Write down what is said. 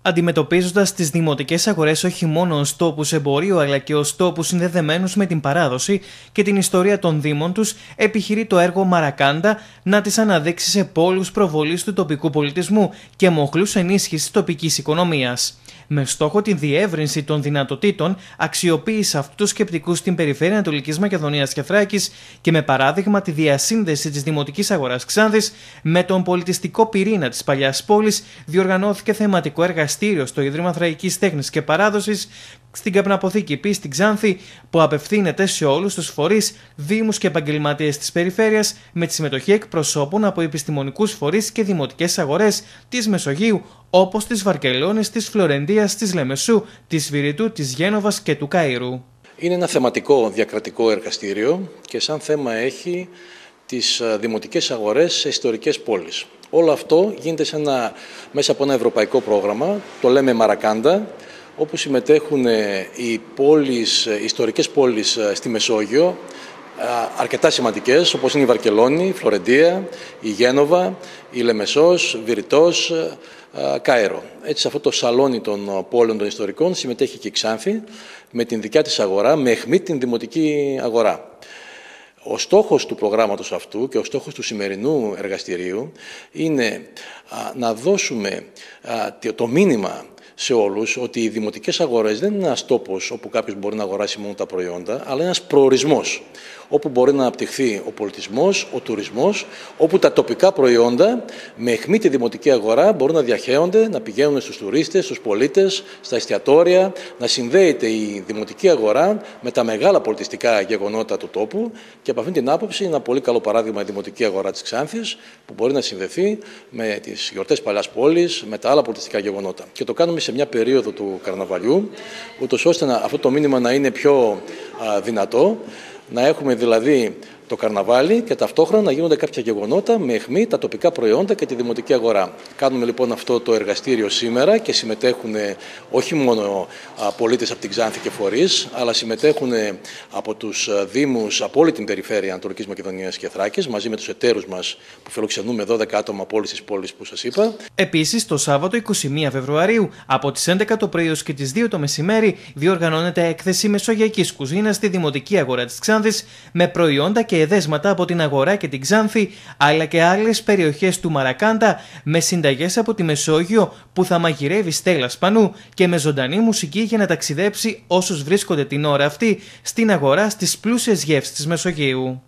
Αντιμετωπίζοντας τις δημοτικές αγορές όχι μόνο ως τόπους εμπορίου αλλά και ως τόπους συνδεδεμένους με την παράδοση και την ιστορία των δήμων τους, επιχειρεί το έργο Μαρακάντα να τις αναδείξει σε πόλους προβολής του τοπικού πολιτισμού και μοχλούς ενίσχυσης τοπικής οικονομίας. Με στόχο την διεύρυνση των δυνατοτήτων αξιοποίηση αυτού του σκεπτικού στην περιφέρεια Ανατολικής Μακεδονίας και Θράκης και με παράδειγμα τη διασύνδεση της Δημοτικής Αγοράς Ξάνθης με τον πολιτιστικό πυρήνα της παλιάς πόλης, διοργανώθηκε θεματικό εργαστήριο στο Ίδρυμα Θραϊκής Τέχνης και Παράδοσης στην Καπναποθήκη Π στην Ξάνθη, που απευθύνεται σε όλους τους φορείς, δήμους και επαγγελματίες της περιφέρειας, με τη συμμετοχή εκπροσώπων από επιστημονικούς φορείς και δημοτικές αγορές της Μεσογείου, όπως της Βαρκελόνης, της Φλωρεντίας, της Λεμεσού, της Βηρητού, της Γένοβας και του Καΐρου. Είναι ένα θεματικό διακρατικό εργαστήριο και σαν θέμα έχει τις δημοτικές αγορές σε ιστορικές πόλεις. Όλο αυτό γίνεται μέσα από ένα ευρωπαϊκό πρόγραμμα, το λέμε Μαρακάντα, όπου συμμετέχουν οι ιστορικές πόλεις στη Μεσόγειο, αρκετά σημαντικές, όπως είναι η Βαρκελόνη, η Φλωρεντία, η Γένοβα, η Λεμεσός, Βηρητός, Κάιρο. Έτσι, σε αυτό το σαλόνι των πόλεων των ιστορικών συμμετέχει και η Ξάνθη με την δικιά της αγορά, με αιχμή την δημοτική αγορά. Ο στόχος του προγράμματος αυτού και ο στόχος του σημερινού εργαστηρίου είναι να δώσουμε το μήνυμα σε όλους ότι οι δημοτικές αγορές δεν είναι ένας τόπος όπου κάποιος μπορεί να αγοράσει μόνο τα προϊόντα, αλλά ένας προορισμός όπου μπορεί να αναπτυχθεί ο πολιτισμός, ο τουρισμός, όπου τα τοπικά προϊόντα με αιχμή τη δημοτική αγορά μπορούν να διαχέονται, να πηγαίνουν στους τουρίστες, στους πολίτες, στα εστιατόρια, να συνδέεται η δημοτική αγορά με τα μεγάλα πολιτιστικά γεγονότα του τόπου και από αυτήν την άποψη είναι ένα πολύ καλό παράδειγμα η δημοτική αγορά της Ξάνθης που μπορεί να συνδεθεί με τις γιορτές παλιάς πόλης, με τα άλλα πολιτιστικά γεγονότα. Και το κάνουμε σε μια περίοδο του καρναβαλιού, ούτως ώστε αυτό το μήνυμα να είναι πιο δυνατό, να έχουμε δηλαδή το καρναβάλι και ταυτόχρονα να γίνονται κάποια γεγονότα με αιχμή τα τοπικά προϊόντα και τη δημοτική αγορά. Κάνουμε λοιπόν αυτό το εργαστήριο σήμερα και συμμετέχουν όχι μόνο πολίτες από την Ξάνθη και φορείς, αλλά συμμετέχουν από τους δήμους από όλη την περιφέρεια Ανατολικής Μακεδονίας και Θράκης, μαζί με τους εταίρους μας που φιλοξενούμε 12 άτομα από όλες τις πόλεις που σας είπα. Επίσης, το Σάββατο 21 Φεβρουαρίου, από τις 11 το πρωί ως και τις 2 το μεσημέρι, διοργανώνεται έκθεση μεσογειακής κουζίνας στη Δημοτική Αγορά της Ξάνθης με προϊόντα και εδέσματα από την αγορά και την Ξάνθη, αλλά και άλλες περιοχές του Μαρακάντα με συνταγές από τη Μεσόγειο που θα μαγειρεύει Στέλλα Σπανού και με ζωντανή μουσική για να ταξιδέψει όσους βρίσκονται την ώρα αυτή στην αγορά στις πλούσιες γεύσεις της Μεσογείου.